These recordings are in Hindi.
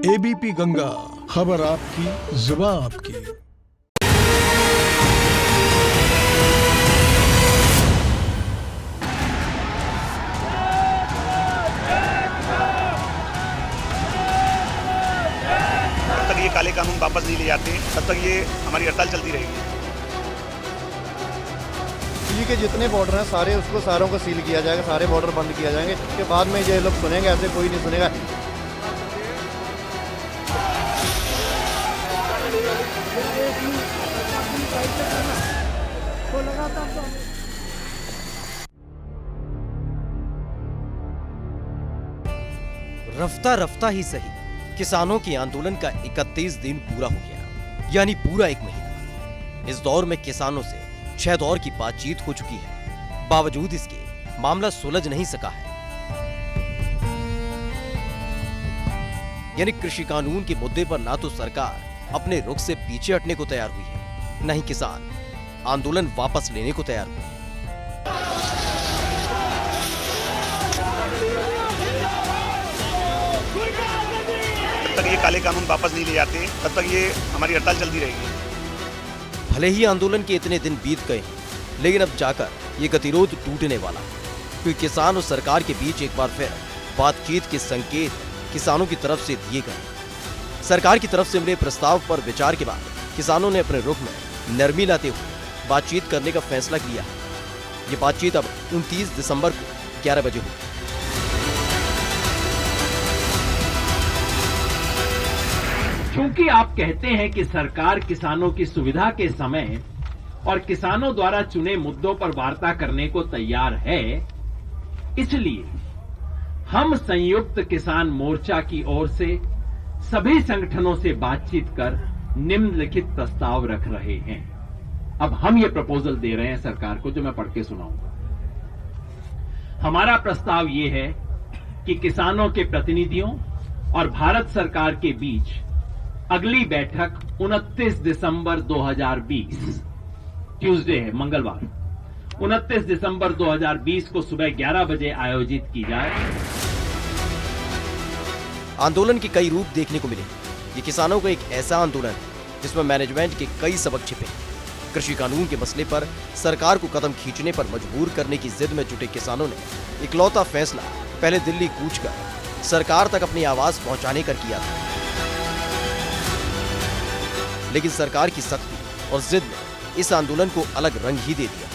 एबीपी गंगा, खबर आपकी, जुबान आपकी। जब तक ये काले कानून वापस नहीं ले जाते तब तक ये हमारी हड़ताल चलती रहेगी। दिल्ली के जितने बॉर्डर हैं सारों को सील किया जाएगा, सारे बॉर्डर बंद किया जाएंगे। उसके बाद में ये लोग सुनेंगे, ऐसे कोई नहीं सुनेगा। रफ्ता रफ्ता ही सही, किसानों के आंदोलन का 31 दिन पूरा हो गया, यानी पूरा एक महीना। इस दौर में किसानों से 6 दौर की बातचीत हो चुकी है। बावजूद इसके मामला सुलझ नहीं सका है। यानी कृषि कानून के मुद्दे पर ना तो सरकार अपने रुख से पीछे हटने को तैयार हुई है, न ही किसान आंदोलन वापस लेने को तैयार हुए। जब तक ये काले कानून वापस नहीं ले जाते तब तक ये हमारी हड़ताल चलती रहेगी। भले ही आंदोलन के इतने दिन बीत गए, लेकिन अब जाकर ये गतिरोध टूटने वाला है, क्योंकि किसान और सरकार के बीच एक बार फिर बातचीत के संकेत किसानों की तरफ से दिए गए। सरकार की तरफ से मिले प्रस्ताव पर विचार के बाद किसानों ने अपने रुख में नरमी लाते हुए बातचीत करने का फैसला किया है। ये बातचीत अब 29 दिसंबर को 11 बजे होगी। क्योंकि आप कहते हैं कि सरकार किसानों की सुविधा के समय और किसानों द्वारा चुने मुद्दों पर वार्ता करने को तैयार है, इसलिए हम संयुक्त किसान मोर्चा की ओर से सभी संगठनों से बातचीत कर निम्नलिखित प्रस्ताव रख रहे हैं। अब हम ये प्रपोजल दे रहे हैं सरकार को, जो मैं पढ़ के सुनाऊंगा। हमारा प्रस्ताव ये है कि किसानों के प्रतिनिधियों और भारत सरकार के बीच अगली बैठक 29 दिसंबर 2020 ट्यूसडे है, मंगलवार 29 दिसंबर 2020 को सुबह 11 बजे आयोजित की जाए। आंदोलन के कई रूप देखने को मिले। ये किसानों का एक ऐसा आंदोलन है जिसमें मैनेजमेंट के कई सबक छिपे। कृषि कानून के मसले पर सरकार को कदम खींचने पर मजबूर करने की जिद में जुटे किसानों ने इकलौता फैसला पहले दिल्ली कूच कर सरकार तक अपनी आवाज पहुंचाने का किया था, लेकिन सरकार की सख्ती और जिद ने इस आंदोलन को अलग रंग ही दे दिया।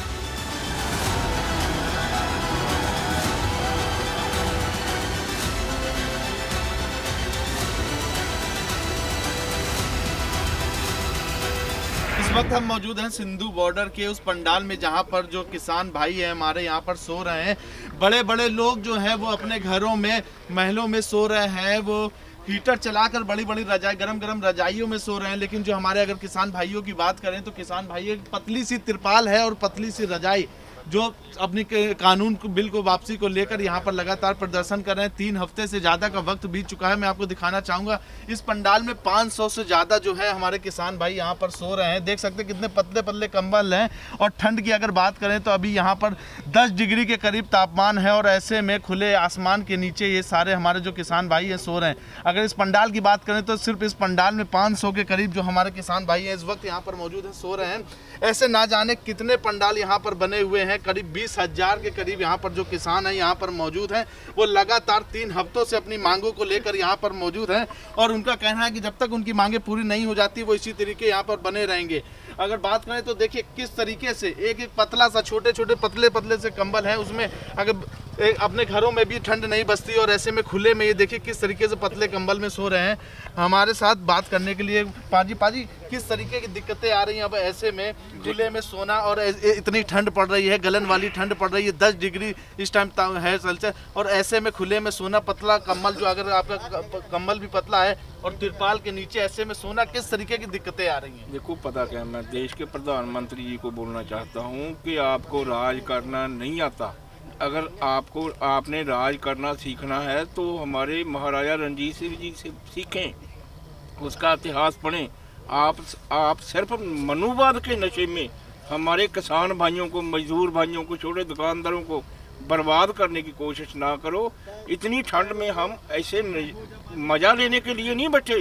इस वक्त हम मौजूद हैं सिंधु बॉर्डर के उस पंडाल में, जहां पर जो किसान भाई हैं हमारे यहाँ पर सो रहे हैं। बड़े बड़े लोग जो हैं वो अपने घरों में, महलों में सो रहे हैं। वो हीटर चलाकर बड़ी बड़ी रजाई, गरम गरम रजाइयों में सो रहे हैं। लेकिन जो हमारे अगर किसान भाइयों की बात करें तो किसान भाई एक पतली सी तिरपाल है और पतली सी रजाई, जो अपनी कानून को, बिल को वापसी को लेकर यहाँ पर लगातार प्रदर्शन कर रहे हैं। 3 हफ्ते से ज़्यादा का वक्त बीत चुका है। मैं आपको दिखाना चाहूँगा इस पंडाल में 500 से ज़्यादा जो है हमारे किसान भाई यहाँ पर सो रहे हैं। देख सकते हैं कितने पतले पतले कंबल हैं। और ठंड की अगर बात करें तो अभी यहाँ पर 10 डिग्री के करीब तापमान है, और ऐसे में खुले आसमान के नीचे ये सारे हमारे जो किसान भाई हैं सो रहे हैं। अगर इस पंडाल की बात करें तो सिर्फ इस पंडाल में 500 के करीब जो हमारे किसान भाई हैं इस वक्त यहाँ पर मौजूद हैं, सो रहे हैं। ऐसे ना जाने कितने पंडाल यहाँ पर बने हुए हैं। करीब 20,000 के करीब यहाँ पर जो किसान हैं यहाँ पर मौजूद हैं। वो लगातार 3 हफ्तों से अपनी मांगों को लेकर यहाँ पर मौजूद हैं, और उनका कहना है कि जब तक उनकी मांगें पूरी नहीं हो जाती वो इसी तरीके यहाँ पर बने रहेंगे। अगर बात करें तो देखिए किस तरीके से एक एक पतला सा, छोटे छोटे पतले पतले से कंबल है, उसमें अगर अपने घरों में भी ठंड नहीं बसती, और ऐसे में खुले में ये देखिए किस तरीके से पतले कंबल में सो रहे हैं। हमारे साथ बात करने के लिए पाजी किस तरीके की दिक्कतें आ रही हैं अब ऐसे में खुले में सोना, और इतनी ठंड पड़ रही है, गलन वाली ठंड पड़ रही है, 10 डिग्री इस टाइम है सेल्सियस, और ऐसे में खुले में सोना, पतला कम्बल, जो अगर आपका कम्बल भी पतला है और तिरपाल के नीचे ऐसे में सोना, किस तरीके की दिक्कतें आ रही हैं? देखो, पता क्या, मैं देश के प्रधानमंत्री जी को बोलना चाहता हूँ कि आपको राज करना नहीं आता। अगर आपने राज करना सीखना है तो हमारे महाराजा रणजीत सिंह जी से सीखें, उसका इतिहास पढ़ें। आप सिर्फ मनुवाद के नशे में हमारे किसान भाइयों को, मजदूर भाइयों को, छोटे दुकानदारों को बर्बाद करने की कोशिश ना करो। इतनी ठंड में हम ऐसे मजा लेने के लिए नहीं बैठे।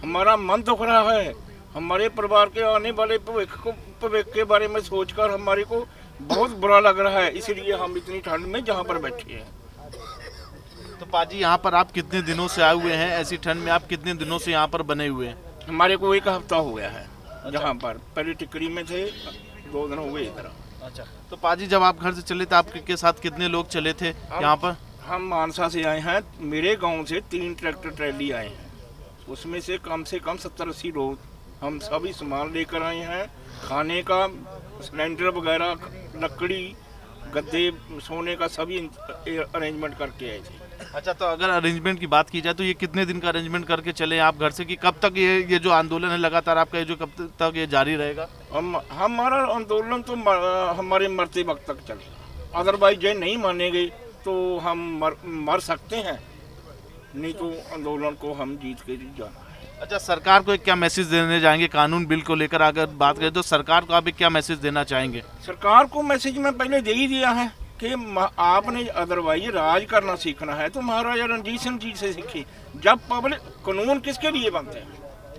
हमारा मन दुख रहा है, हमारे परिवार के आने वाले भविष्य के बारे में सोचकर हमारे को बहुत बुरा लग रहा है, इसलिए हम इतनी ठंड में जहाँ पर बैठे हैं। तो पाजी यहाँ पर आप कितने दिनों से आए हुए हैं? ऐसी ठंड में आप कितने दिनों से यहाँ पर बने हुए हैं? हमारे को 1 हफ्ता हो गया है जहाँ पर, पहले टिकरी में थे, 2 दिन हो गए इधर। अच्छा, तो पाजी जब आप घर से चले थे आपके साथ कितने लोग चले थे यहाँ पर? हम मानसा से आए हैं, मेरे गांव से 3 ट्रैक्टर ट्रैली आए हैं, उसमें से कम 70-80 लोग। हम सभी सामान लेकर आए हैं, खाने का, सिलेंडर वगैरह, लकड़ी, गद्दे, सोने का सभी अरेंजमेंट करके आए थे। अच्छा, तो अगर अरेंजमेंट की बात की जाए तो ये कितने दिन का अरेंजमेंट करके चले आप घर से, कि कब तक ये जो आंदोलन है लगातार आपका, ये जो कब तक ये जारी रहेगा? हमारा आंदोलन तो हमारे मरते वक्त तक चलेगा, अदरवाइज ये नहीं मानेंगे तो हम मर सकते हैं, नहीं तो आंदोलन को हम जीत के जाना है। अच्छा, सरकार को एक क्या मैसेज देने जाएंगे कानून बिल को लेकर? अगर बात करें तो सरकार को आप एक क्या मैसेज देना चाहेंगे? सरकार को मैसेज में पहले दे ही दिया है कि आपने अदरवाइज राज करना सीखना है तो महाराजा रणजीत सिंह जी से सीखिए। जब पब्लिक, कानून किसके लिए बनते हैं?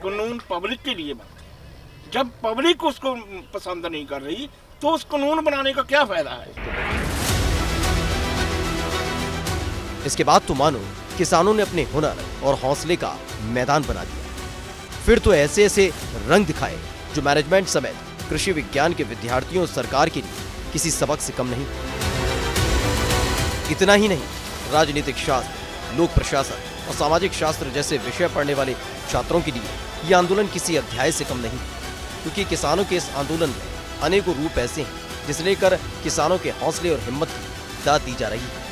कानून पब्लिक के लिए बनते हैं। जब पब्लिक उसको पसंद नहीं कर रही तो उस कानून बनाने का क्या फायदा है? इसके बाद तो मानो किसानों ने अपने हुनर और हौसले का मैदान बना दिया। फिर तो ऐसे ऐसे रंग दिखाए जो मैनेजमेंट समेत कृषि विज्ञान के विद्यार्थियों और सरकार के लिए किसी सबक से कम नहीं। इतना ही नहीं, राजनीतिक शास्त्र, लोक प्रशासन और सामाजिक शास्त्र जैसे विषय पढ़ने वाले छात्रों के लिए यह आंदोलन किसी अध्याय से कम नहीं, क्योंकि किसानों के इस आंदोलन में अनेकों रूप ऐसे हैं जिसे लेकर किसानों के हौसले और हिम्मत की दाद दी जा रही है।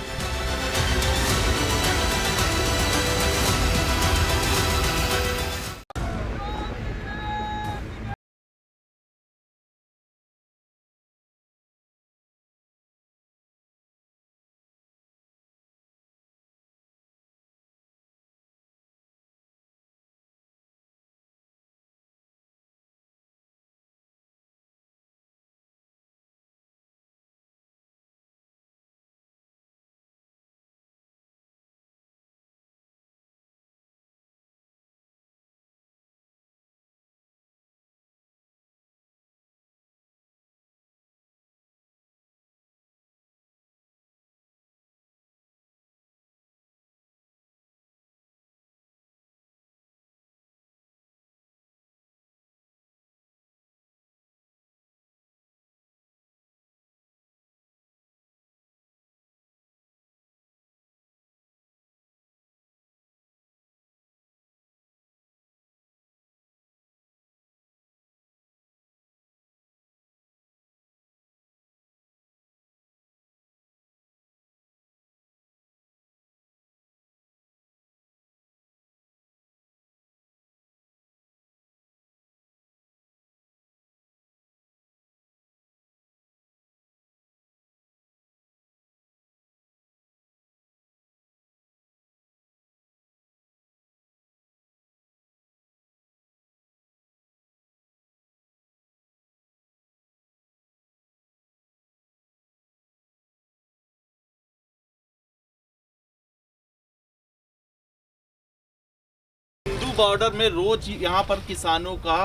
बॉर्डर में रोज यहाँ पर किसानों का,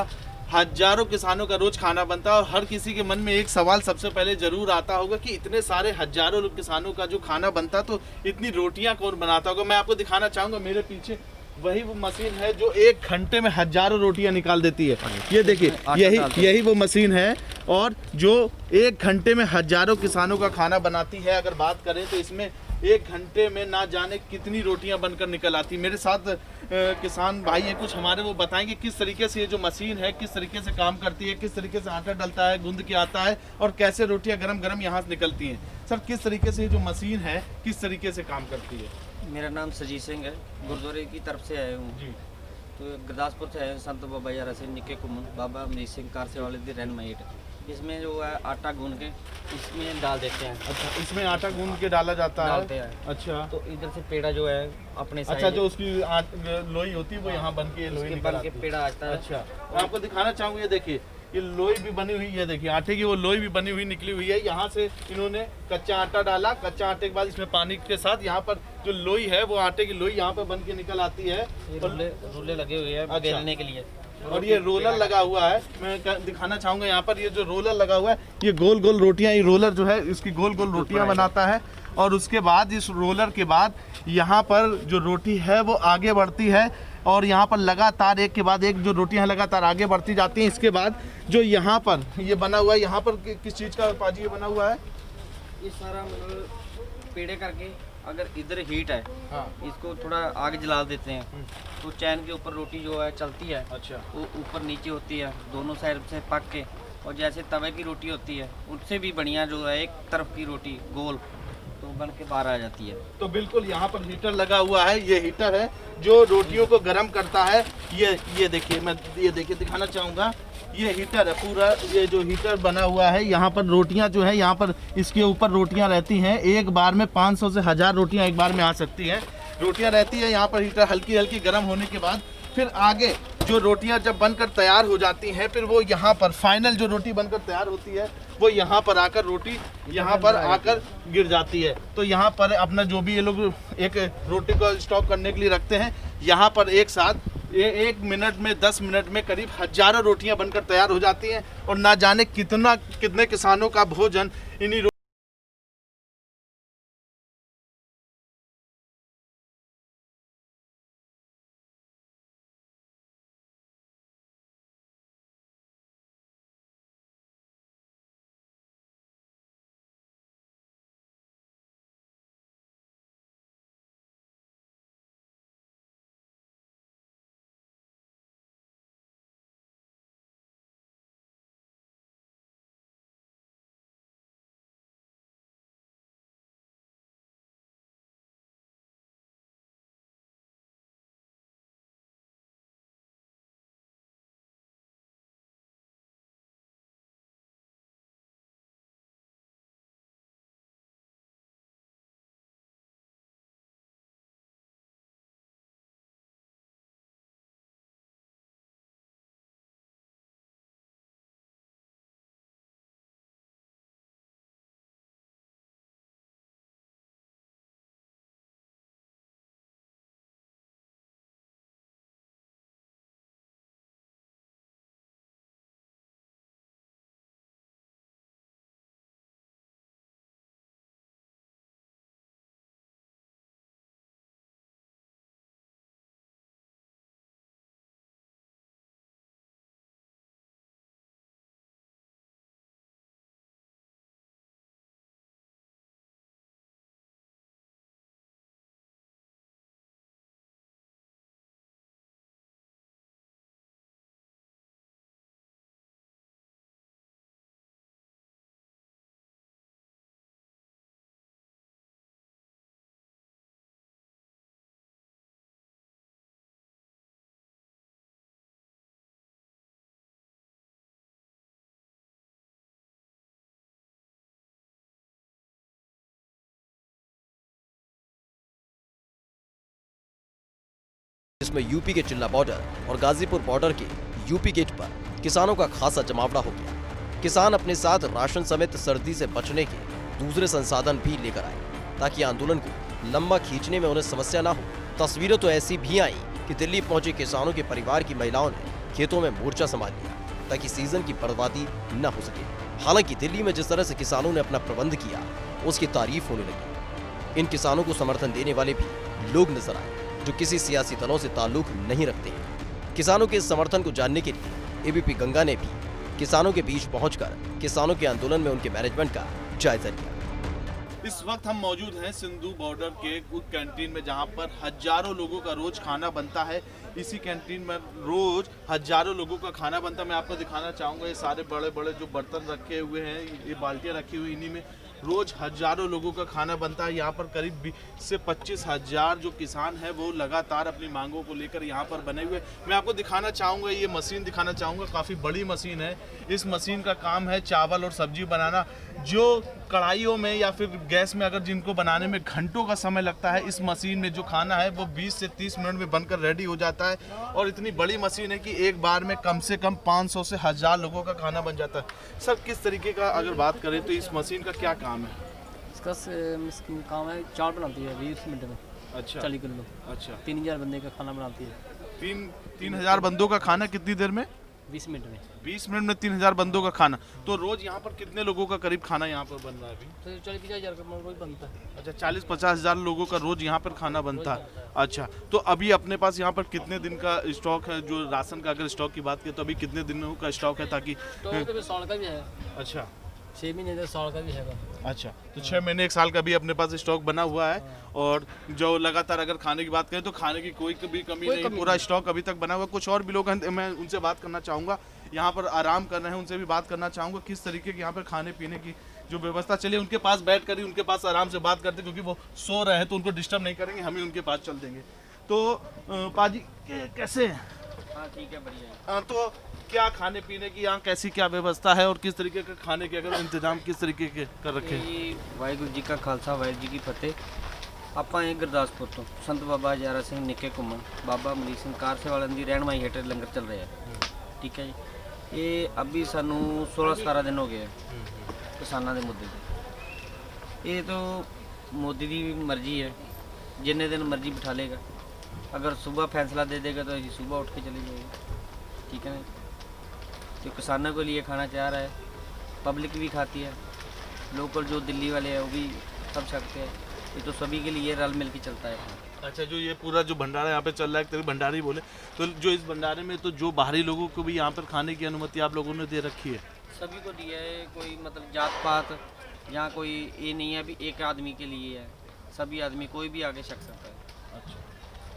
हजारों किसानों का रोज खाना बनता है और हर किसी के मन में एक सवाल सबसे पहले जरूर आता होगा कि इतने सारे हजारों किसानों का जो खाना बनता तो इतनी रोटियां कौन बनाता होगा। मैं आपको दिखाना चाहूंगा, मेरे पीछे वही वो मशीन है जो 1 घंटे में हजारों रोटियां निकाल देती है। ये देखिए, यही वो मशीन है और जो 1 घंटे में हजारों किसानों का खाना बनाती है। अगर बात करें तो इसमें 1 घंटे में ना जाने कितनी रोटियां बनकर निकल आती। मेरे साथ किसान भाई हैं कुछ हमारे, वो बताएंगे किस तरीके से ये जो मशीन है किस तरीके से काम करती है, किस तरीके से आटा डलता है, गूंद के आता है और कैसे रोटियां गरम गरम यहाँ से निकलती हैं। सर, किस तरीके से ये जो मशीन है किस तरीके से काम करती है? मेरा नाम सजीत सिंह है, गुरुद्वारे की तरफ से आया हूँ जी। तो गुरदासपुर से आए संत बाबा यारा से निके कुमन बाबा अमरीत सिंह कारसे वाले दी रहन मईट। इसमें जो है आटा गूंद के इसमें डाल देते हैं। अच्छा, इसमें आटा गूंद के डाला जाता है? डालते हैं। अच्छा, तो इधर से पेड़ा जो है अपने अच्छा, जो उसकी लोई होती है वो यहाँ बन के लोई बन के पेड़ा आता है। अच्छा, मैं आपको दिखाना चाहूँगा, ये देखिए ये लोई भी बनी हुई है, देखिए आटे की वो लोई भी बनी हुई निकली हुई है। यहाँ से इन्होंने कच्चा आटा डाला, कच्चा आटे के बाद इसमें पानी के साथ यहाँ पर जो लोई है वो आटे की लोई यहाँ पर बन के निकल आती है। रोले लगे हुए हैं बेलने के लिए, और ये रोलर लगा हुआ है, मैं दिखाना चाहूँगा यहाँ पर। ये जो रोलर लगा हुआ है ये गोल गोल रोटियाँ, ये रोलर जो है इसकी गोल गोल रोटियाँ बनाता है। और उसके बाद इस रोलर के बाद यहाँ पर जो रोटी है वो आगे बढ़ती है, और यहाँ पर लगातार एक के बाद एक जो रोटियाँ लगातार आगे बढ़ती जाती हैं। इसके बाद जो यहाँ पर ये बना हुआ है, यहाँ पर किस चीज़ का पाजी ये बना हुआ है? ये सारा मतलब पेड़े करके अगर इधर हीट है, हाँ, इसको थोड़ा आग जला देते हैं तो चैन के ऊपर रोटी जो है चलती है। अच्छा, वो ऊपर नीचे होती है, दोनों साइड से पक के, और जैसे तवे की रोटी होती है उससे भी बढ़िया जो है एक तरफ की रोटी गोल तो बन के बाहर आ जाती है। तो बिल्कुल यहाँ पर हीटर लगा हुआ है, ये हीटर है जो रोटियों को गर्म करता है। ये देखिए, मैं ये देखिए दिखाना चाहूँगा, ये हीटर है पूरा, ये जो हीटर बना हुआ है यहाँ पर रोटियाँ जो है यहाँ पर इसके ऊपर रोटियाँ रहती हैं। एक बार में 500 से 1000 रोटियाँ एक बार में आ सकती हैं, रोटियाँ रहती है यहाँ पर। हीटर हल्की हल्की गर्म होने के बाद फिर आगे जो रोटियां जब बनकर तैयार हो जाती हैं, फिर वो यहाँ पर फाइनल जो रोटी बनकर तैयार होती है वो यहाँ पर आकर रोटी यहाँ पर आकर गिर जाती है। तो यहाँ पर अपना जो भी ये लोग एक रोटी को स्टॉक करने के लिए रखते हैं, यहाँ पर एक साथ ये 1 मिनट में 10 मिनट में करीब हजारों रोटियां बनकर तैयार हो जाती हैं। और ना जाने कितने किसानों का भोजन इन्हीं इसमें यूपी के चिल्ला बॉर्डर और गाजीपुर बॉर्डर के यूपी गेट पर किसानों का खासा जमावड़ा हो गया। किसान अपने साथ राशन समेत सर्दी से बचने के दूसरे संसाधन भी लेकर आए ताकि आंदोलन को लंबा खींचने में उन्हें समस्या न हो। तस्वीरें तो ऐसी भी आई कि दिल्ली पहुंचे किसानों के परिवार की महिलाओं ने खेतों में मोर्चा संभाल लिया ताकि सीजन की बर्बादी न हो सके। हालांकि दिल्ली में जिस तरह से किसानों ने अपना प्रबंध किया उसकी तारीफ होने लगी। इन किसानों को समर्थन देने वाले भी लोग नजर आए जो किसी सियासी दलों से ताल्लुक नहीं रखते हैं। किसानों के इस समर्थन को जानने के लिए एबीपी गंगा ने भी किसानों के बीच पहुंचकर किसानों के आंदोलन में उनके मैनेजमेंट का जायजा लिया। इस वक्त हम मौजूद हैं सिंधु बॉर्डर के उस कैंटीन में जहां पर हजारों लोगों का रोज खाना बनता है। इसी कैंटीन में रोज हजारों लोगों का खाना बनता है। मैं आपको दिखाना चाहूँगा, ये सारे बड़े बड़े जो बर्तन रखे हुए हैं, ये बाल्टियाँ रखी हुई, इन्हीं में रोज हजारों लोगों का खाना बनता है। यहाँ पर करीब 20 से 25 हजार जो किसान है वो लगातार अपनी मांगों को लेकर यहाँ पर बने हुए। मैं आपको दिखाना चाहूँगा, ये मशीन दिखाना चाहूँगा, काफ़ी बड़ी मशीन है। इस मशीन का काम है चावल और सब्जी बनाना। जो कढ़ाइयों में या फिर गैस में अगर जिनको बनाने में घंटों का समय लगता है, इस मशीन में जो खाना है वो 20 से 30 मिनट में बनकर रेडी हो जाता है। और इतनी बड़ी मशीन है कि एक बार में कम से कम 500 से 1000 लोगों का खाना बन जाता है। सब किस तरीके का अगर बात करें तो इस मशीन का क्या काम है? इसका काम है, चावल बनाती है 20 मिनट में। अच्छा, 40 किलो। अच्छा, 3000 बंदे का खाना बनाती है। 3000 बंदों का खाना कितनी देर में? 20 मिनट में। 20 मिनट में 3000 बंदों का खाना। तो रोज यहाँ पर कितने लोगों का करीब खाना यहाँ पर बन रहा है अभी? तो 40-50 हज़ार का रोज बनता है। अच्छा, 40-50 हजार लोगों का रोज यहाँ पर खाना बनता है। अच्छा, तो अभी अपने पास यहाँ पर कितने दिन का स्टॉक है? जो राशन का अगर स्टॉक की बात करें तो अभी कितने दिनों का स्टॉक है? ताकि तो साल का भी है। अच्छा, 6 महीने साल का भी है। अच्छा, तो 6 महीने 1 साल का भी अपने पास स्टॉक बना हुआ है। और जो लगातार अगर खाने की बात करें तो खाने की कोई भी कमी नहीं, पूरा स्टॉक अभी तक बना हुआ। कुछ और भी लोग हैं, मैं उनसे बात करना चाहूँगा, यहाँ पर आराम कर रहे हैं, उनसे भी बात करना चाहूँगा किस तरीके की यहाँ पर खाने पीने की जो व्यवस्था। चलिए उनके पास बैठ कर ही उनके पास आराम से बात करते, क्योंकि वो सो रहे हैं तो उनको डिस्टर्ब नहीं करेंगे, हम ही उनके पास चल देंगे। तो पाजी कैसे हैं? हाँ ठीक है, बढ़िया है। तो क्या खाने पीने की यहाँ कैसी क्या व्यवस्था है और किस तरीके का खाने के अगर इंतजाम किस तरीके के कर रखे हैं? वाहिगुरू जी का खालसा, वाहिगुरू जी की फतेह। ਆਪਾਂ ਇਹ ਗੁਰਦਾਸਪੁਰ ਤੋਂ ਸੰਤ ਬਾਬਾ ਹਜ਼ਾਰਾ ਸਿੰਘ ਨਿੱਕੇ ਘੁੰਮਣ, ਬਾਬਾ ਅਮਰੀਕ ਸਿੰਘ ਕਾਰਸੇ ਵਾਲਿਆਂ ਦੀ ਰਹਿਨਮਾਈ ਹੇਠ ਲੰਗਰ ਚੱਲ ਰਿਹਾ ਹੈ। ਠੀਕ ਹੈ ਜੀ। ਇਹ ਅਭੀ ਸਾਨੂੰ 16-17 दिन हो गए ਕਿਸਾਨਾਂ ਦੇ ਮੁੱਦੇ ਤੇ। ਇਹ ਤਾਂ ਮੋਦੀ ਦੀ ਮਰਜ਼ੀ ਹੈ, जितने दिन मर्जी बिठा लेगा। अगर सुबह फैसला दे देगा तो ऐसी सुबह उठ के चले जाएगा। ठीक है ना। जो किसानों के लिए खाना चाह रहा है, पब्लिक भी खाती है, लोकल जो दिल्ली वाले हैं वो भी सब सकते हैं। ये तो सभी के लिए रल मिल के चलता है। अच्छा, जो ये पूरा जो भंडारा यहाँ पे चल रहा है, तेरे भंडारी बोले तो जो इस भंडारे में तो जो बाहरी लोगों को भी यहाँ पर खाने की अनुमति आप लोगों ने दे रखी है? सभी को दिया है। कोई मतलब जात पात यहाँ कोई ये नहीं है अभी एक आदमी के लिए है, सभी आदमी कोई भी आगे सक सकता है। अच्छा,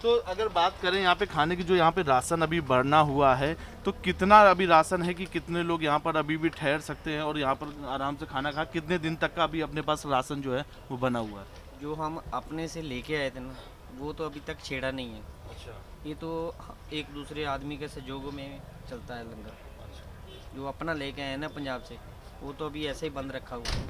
तो अगर बात करें यहाँ पे खाने की, जो यहाँ पे राशन अभी बढ़ना हुआ है, तो कितना अभी राशन है कि कितने लोग यहाँ पर अभी भी ठहर सकते हैं और यहाँ पर आराम से खाना खा, कितने दिन तक का अभी अपने पास राशन जो है वो बना हुआ है? जो हम अपने से लेके आए थे ना, वो तो अभी तक छेड़ा नहीं है। अच्छा, ये तो एक दूसरे आदमी के सहयोग में चलता है लंगर। जो अपना लेके आए ना पंजाब से, वो तो अभी ऐसे ही बंद रखा हुआ है,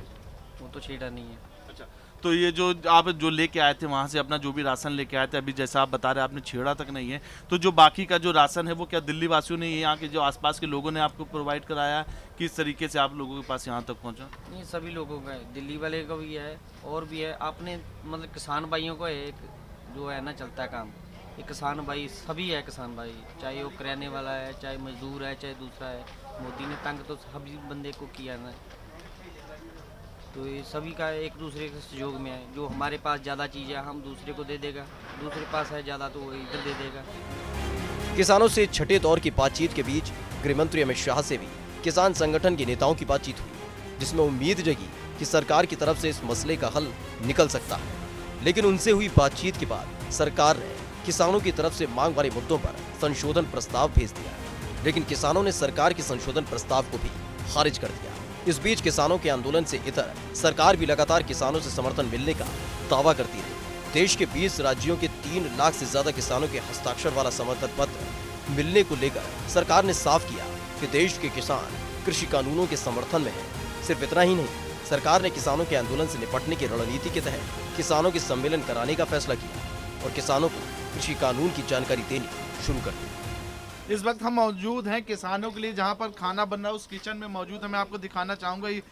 वो तो छेड़ा नहीं है। अच्छा, तो ये जो आप जो लेके आए थे वहाँ से अपना जो भी राशन लेके आए थे, अभी जैसा आप बता रहे हैं आपने छेड़ा तक नहीं है, तो जो बाकी का जो राशन है वो क्या दिल्ली वासियों ने, यहाँ के जो आसपास के लोगों ने आपको प्रोवाइड कराया, किस तरीके से आप लोगों के पास यहाँ तक पहुँचा? नहीं, सभी लोगों का है, दिल्ली वाले का भी है और भी है। आपने मतलब किसान भाइयों को एक जो है ना चलता है काम, ये किसान भाई सभी है। किसान भाई चाहे वो किराने वाला है, चाहे मजदूर है, चाहे दूसरा है। मोदी ने तंग तो सभी बंदे को किया ना, तो ये सभी का एक दूसरे के सहयोग में है। जो हमारे पास ज़्यादा चीज़ है हम दूसरे को दे देगा, दूसरे पास है ज़्यादा तो वो इधर दे देगा। किसानों से छठे दौर की बातचीत के बीच गृहमंत्री अमित शाह से भी किसान संगठन के नेताओं की बातचीत हुई, जिसमें उम्मीद जगी कि सरकार की तरफ से इस मसले का हल निकल सकता है। लेकिन उनसे हुई बातचीत के बाद सरकार ने किसानों की तरफ से मांग वाले मुद्दों पर संशोधन प्रस्ताव भेज दिया, लेकिन किसानों ने सरकार के संशोधन प्रस्ताव को भी खारिज कर दिया। इस बीच किसानों के आंदोलन से इतर सरकार भी लगातार किसानों से समर्थन मिलने का दावा करती रही। देश के 20 राज्यों के 3 लाख से ज्यादा किसानों के हस्ताक्षर वाला समर्थन पत्र मिलने को लेकर सरकार ने साफ किया कि देश के किसान कृषि कानूनों के समर्थन में है। सिर्फ इतना ही नहीं, सरकार ने किसानों के आंदोलन से निपटने की रणनीति के तहत किसानों के सम्मेलन कराने का फैसला किया और किसानों को कृषि कानून की जानकारी देनी शुरू कर दी। इस वक्त हम मौजूद हैं किसानों के लिए जहां पर खाना बन रहा है, उस किचन में मौजूद है। मैं आपको दिखाना चाहूँगा, ये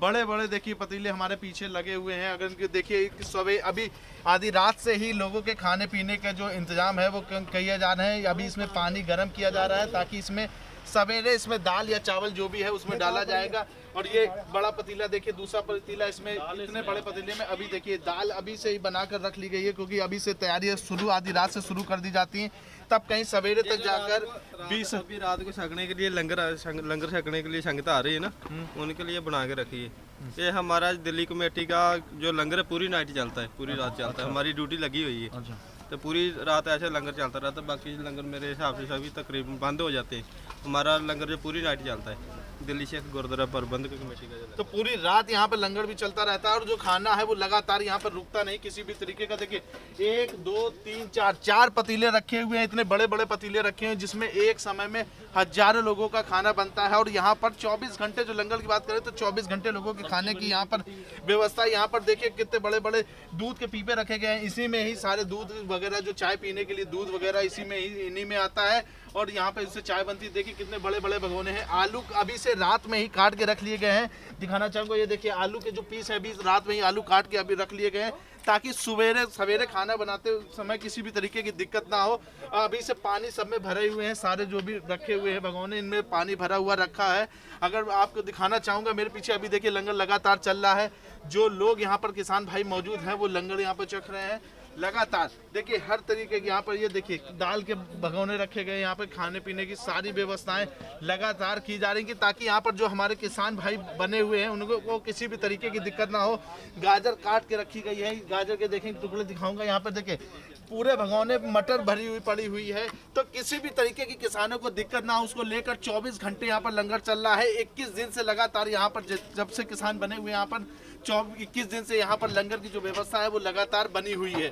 बड़े बड़े देखिए पतीले हमारे पीछे लगे हुए हैं। अगर इनके देखिए सुबह अभी आधी रात से ही लोगों के खाने पीने का जो इंतजाम है वो किया जा रहा है। अभी इसमें पानी गर्म किया जा रहा है ताकि इसमें सवेरे इसमें दाल या चावल जो भी है उसमें डाला जाएगा। और ये बड़ा पतीला देखिए, दूसरा पतीला, इसमें इतने बड़े पतीले में अभी देखिए दाल अभी से ही बनाकर रख ली गई है, क्योंकि अभी से तैयारी शुरू आधी रात से शुरू कर दी जाती है, तब कहीं सवेरे तक जाकर 20 अभी रात को छकने के लिए लंगर छकने के लिए संगत आ रही है ना, उनके लिए बना के रखी है। ये हमारा दिल्ली कमेटी का जो लंगर है पूरी नाइट चलता है, पूरी रात चलता है। हमारी ड्यूटी लगी हुई है, तो पूरी रात ऐसे लंगर चलता रहता है। बाकी लंगर मेरे हिसाब से सभी तकरीबन बंद हो जाते हैं। हमारा लंगर जो पूरी नाइट चलता है, दिल्ली शेख गुरुद्वारा प्रबंधक कमेटी का तो पूरी रात यहाँ पे लंगर भी चलता रहता है और जो खाना है वो लगातार यहाँ पर रुकता नहीं किसी भी तरीके का। देखिए 1 2 3 4 पतीले रखे हुए हैं, इतने बड़े बड़े पतीले रखे हैं जिसमें एक समय में हजारों लोगों का खाना बनता है। और यहाँ पर 24 घंटे जो लंगर की बात करें तो 24 घंटे लोगों के खाने की यहाँ पर व्यवस्था। यहाँ पर देखिए कितने बड़े बड़े दूध के पीपे रखे गए हैं, इसी में ही सारे दूध वगैरह जो चाय पीने के लिए दूध वगैरह इसी में ही इन्हीं में आता है और यहाँ पे इससे चाय बनती है। देखिए कितने बड़े बड़े भगोने हैं। आलू अभी से रात में ही काट के रख लिए गए हैं, दिखाना चाहूँगा। ये देखिए आलू के जो पीस है अभी रात में ही आलू काट के अभी रख लिए गए हैं ताकि सवेरे खाना बनाते समय किसी भी तरीके की दिक्कत ना हो। अभी से पानी सब में भरे हुए हैं, सारे जो भी रखे हुए हैं भगोने इनमें पानी भरा हुआ रखा है। अगर आपको दिखाना चाहूँगा मेरे पीछे अभी देखिए लंगर लगातार चल रहा है। जो लोग यहाँ पर किसान भाई मौजूद हैं वो लंगर यहाँ पर चख रहे हैं लगातार। देखिए हर तरीके के यहाँ पर ये देखिए दाल के भगोने रखे गए, यहाँ पर खाने पीने की सारी व्यवस्थाएं लगातार की जा रही हैं ताकि यहाँ पर जो हमारे किसान भाई बने हुए हैं उनको किसी भी तरीके की दिक्कत ना हो। गाजर काट के रखी गई है, गाजर के देखें टुकड़े दिखाऊंगा। यहाँ पर देखिए पूरे भगोने मटर भरी हुई पड़ी हुई है, तो किसी भी तरीके की किसानों को दिक्कत ना हो उसको लेकर 24 घंटे यहाँ पर लंगर चल रहा है। 21 दिन से लगातार यहाँ पर जब से किसान बने हुए यहाँ पर 21 दिन से यहाँ पर लंगर की जो व्यवस्था है वो लगातार बनी हुई है।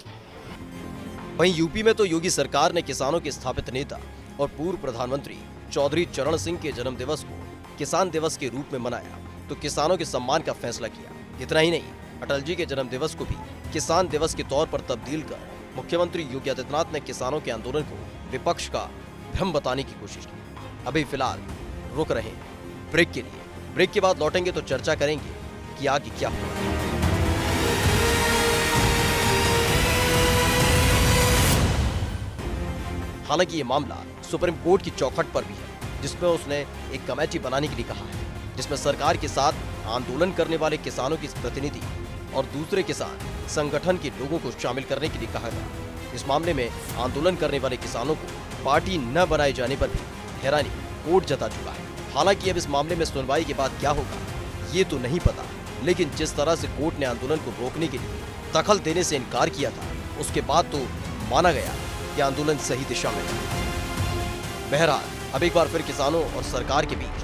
वहीं यूपी में तो योगी सरकार ने किसानों के स्थापित नेता और पूर्व प्रधानमंत्री चौधरी चरण सिंह के जन्म दिवस को किसान दिवस के रूप में मनाया, तो किसानों के सम्मान का फैसला किया। इतना ही नहीं, अटल जी के जन्म दिवस को भी किसान दिवस के तौर पर तब्दील कर मुख्यमंत्री योगी आदित्यनाथ ने किसानों के आंदोलन को विपक्ष का भ्रम बताने की कोशिश की। अभी फिलहाल रुक रहे हैं ब्रेक के लिए। ब्रेक के बाद लौटेंगे तो चर्चा करेंगे कि आगे क्या हुआ। हालांकि ये मामला सुप्रीम कोर्ट की चौखट पर भी है, जिसमें उसने एक कमेटी बनाने के लिए कहा है, जिसमें सरकार के साथ आंदोलन करने वाले किसानों के प्रतिनिधि और दूसरे किसान संगठन के लोगों को शामिल करने के लिए कहा गया। इस मामले में आंदोलन करने वाले किसानों को पार्टी न बनाए जाने पर भी हैरानी कोर्ट जता चुका है। हालांकि अब इस मामले में सुनवाई के बाद क्या होगा ये तो नहीं पता, लेकिन जिस तरह से कोर्ट ने आंदोलन को रोकने के लिए दखल देने से इनकार किया था, उसके बाद तो माना गया कि आंदोलन सही दिशा में है। बहरहाल अब एक बार फिर किसानों और सरकार के बीच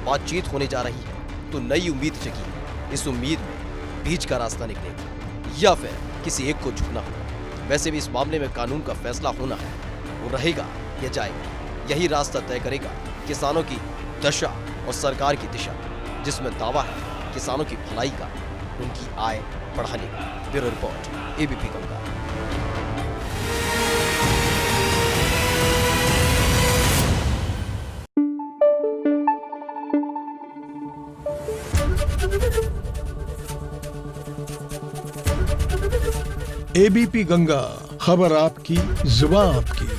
बातचीत होने जा रही है, तो नई उम्मीद जगी है। इस उम्मीद में बीच का रास्ता निकलेगा या फिर किसी एक को झुकना होगा। वैसे भी इस मामले में कानून का फैसला होना है, वो रहेगा या जाएगा, यही रास्ता तय करेगा किसानों की दशा और सरकार की दिशा, जिसमें दावा है किसानों की भलाई का, उनकी आय बढ़ाने का। Bureau report, ABP Ganga. ABP Ganga, खबर आपकी, जुबान आपकी।